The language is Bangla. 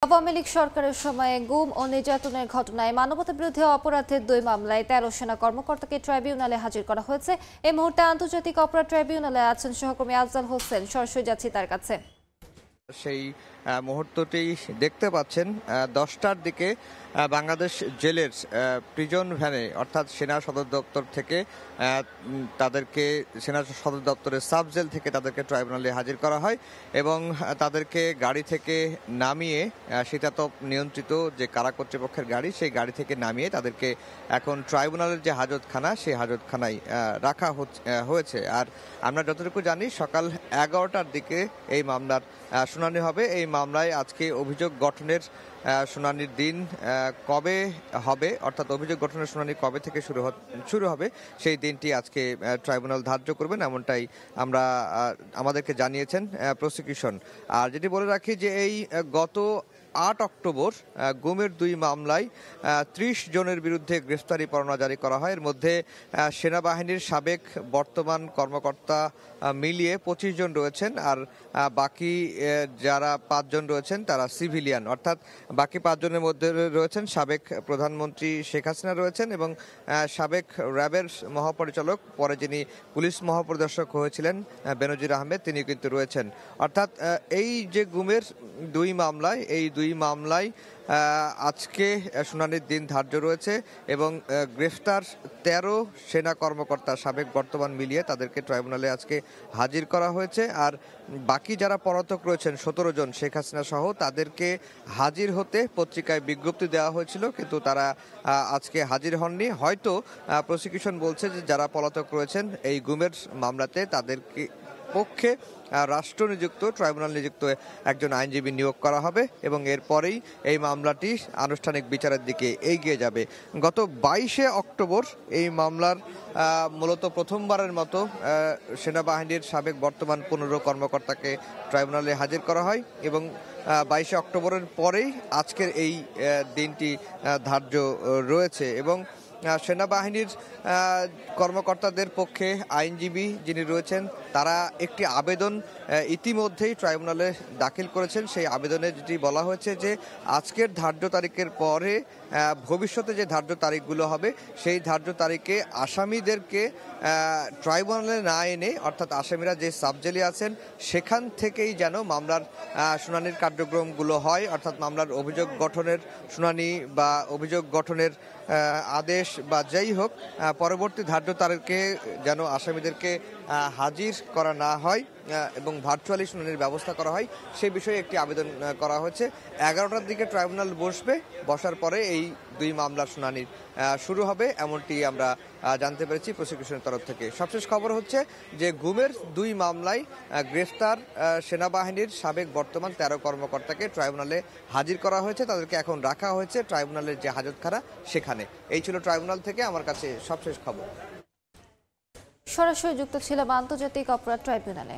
আওয়ামী লীগ সরকারের সময়ে গুম ও নির্যাতনের ঘটনায় মানবতাবিরোধী অপরাধের ২ মামলায় ১৩ সেনা কর্মকর্তাকে ট্রাইব্যুনালে হাজির করা হয়েছে। এই মুহূর্তে আন্তর্জাতিক অপরাধ ট্রাইব্যুনালে আছেন সহকর্মী আফজাল হোসেন। সরাসরি যাচ্ছি তার কাছে। সেই মুহূর্তটি দেখতে পাচ্ছেন 10টার দিকে বাংলাদেশ জেলের প্রিজন ভ্যানে অর্থাৎ সেনা সদর দপ্তর থেকে তাদেরকে সেনা সদর দপ্তরের সাব জেল থেকে তাদেরকে ট্রাইব্যুনালে হাজির করা হয় এবং তাদেরকে গাড়ি থেকে নামিয়ে শীতাতপ নিয়ন্ত্রিত যে কারা কর্তৃপক্ষের গাড়ি সেই গাড়ি থেকে নামিয়ে তাদেরকে এখন ট্রাইব্যুনালের যে হাজতখানা সেই হাজতখানায় রাখা হয়েছে। আর আমরা যতটুকু জানি সকাল 11টার দিকে এই মামলার শুনানি হবে। এই মামলায় আজকে অভিযোগ গঠনের শুনানির দিন কবে হবে, অর্থাৎ অভিযোগ গঠনের শুনানি কবে থেকে শুরু হবে সেই দিনটি আজকে ট্রাইব্যুনাল ধার্য করবেন, এমনটাই আমাদেরকে জানিয়েছেন প্রসিকিউশন। আর যেটি বলে রাখি যে এই গত ৮ অক্টোবর গুমের ২ মামলায় ৩০ জনের বিরুদ্ধে গ্রেফতারি পরোয়ানা জারি করা হয়। এর মধ্যে সেনাবাহিনীর সাবেক বর্তমান কর্মকর্তা মিলিয়ে ২৫ জন রয়েছেন, আর বাকি যারা ৫ জন রয়েছেন তারা সিভিলিয়ান, অর্থাৎ বাকি ৫ জনের মধ্যে রয়েছেন সাবেক প্রধানমন্ত্রী শেখ হাসিনা রয়েছেন এবং সাবেক র্যাবের মহাপরিচালক, পরে যিনি পুলিশ মহাপরিদর্শক হয়েছিলেন বেনজির আহমেদ, তিনি কিন্তু রয়েছেন। অর্থাৎ এই যে গুমের ২ মামলায় এই ২ মামলায় আজকে শুনানির দিন ধার্য রয়েছে এবং গ্রেফতার ১৩ সেনা কর্মকর্তা সাবেক বর্তমান মিলিয়ে তাদেরকে ট্রাইব্যুনালে আজকে হাজির করা হয়েছে। আর বাকি যারা পলাতক রয়েছেন ১৭ জন শেখ হাসিনা সহ, তাদেরকে হাজির হতে পত্রিকায় বিজ্ঞপ্তি দেওয়া হয়েছিল, কিন্তু তারা আজকে হাজির হননি। হয়তো প্রসিকিউশন বলছে যে যারা পলাতক রয়েছেন এই গুমের মামলাতে তাদেরকে পক্ষে রাষ্ট্র নিযুক্ত ট্রাইব্যুনাল নিযুক্ত একজন আইনজীবী নিয়োগ করা হবে এবং এরপরেই এই মামলাটি আনুষ্ঠানিক বিচারের দিকে এগিয়ে যাবে। গত ২২শে অক্টোবর এই মামলার মূলত প্রথমবারের মতো সেনাবাহিনীর সাবেক বর্তমান ১৫ কর্মকর্তাকে ট্রাইব্যুনালে হাজির করা হয় এবং ২২শে অক্টোবরের পরেই আজকের এই দিনটি ধার্য রয়েছে এবং সেনাবাহিনীর কর্মকর্তাদের পক্ষে আইনজীবী যিনি রয়েছেন তারা একটি আবেদন ইতিমধ্যেই ট্রাইব্যুনালে দাখিল করেছেন। সেই আবেদনে যেটি বলা হয়েছে যে আজকের ধার্য তারিখের পরে ভবিষ্যতে যে ধার্য তারিখগুলো হবে সেই ধার্য তারিখে আসামিদেরকে ট্রাইব্যুনালে না এনে, অর্থাৎ আসামিরা যে সাবজেলে আছেন সেখান থেকেই যেন মামলার শুনানির কার্যক্রমগুলো হয়, অর্থাৎ মামলার অভিযোগ গঠনের শুনানি বা অভিযোগ গঠনের আদেশ বা যাই হোক পরবর্তী ধার্য তারিখে যেন আসামিদেরকে হাজির করা না হয় এবং ভার্চুয়ালি শুনানির ব্যবস্থা করা হয়, সেই বিষয়ে একটি আবেদন করা হয়েছে। 11টার দিকে ট্রাইব্যুনাল বসার পরে এই ২ মামলার শুনানি শুরু হবে, এমনটি আমরা জানতে পেরেছি প্রসিকিউশনের তরফ থেকে। সবশেষ খবর হচ্ছে যে গুমের ২ মামলায় গ্রেফতার সেনাবাহিনীর সাবেক বর্তমান ১৩ কর্মকর্তাকে ট্রাইব্যুনালে হাজির করা হয়েছে, তাদেরকে এখন রাখা হয়েছে ট্রাইব্যুনালের যে হাজতখানা সেখানে। এই ছিল ট্রাইব্যুনাল থেকে আমার কাছে সবশেষ খবর। সরাসরি যুক্ত ছিলাম আন্তর্জাতিক অপরাধ ট্রাইব্যুনালে।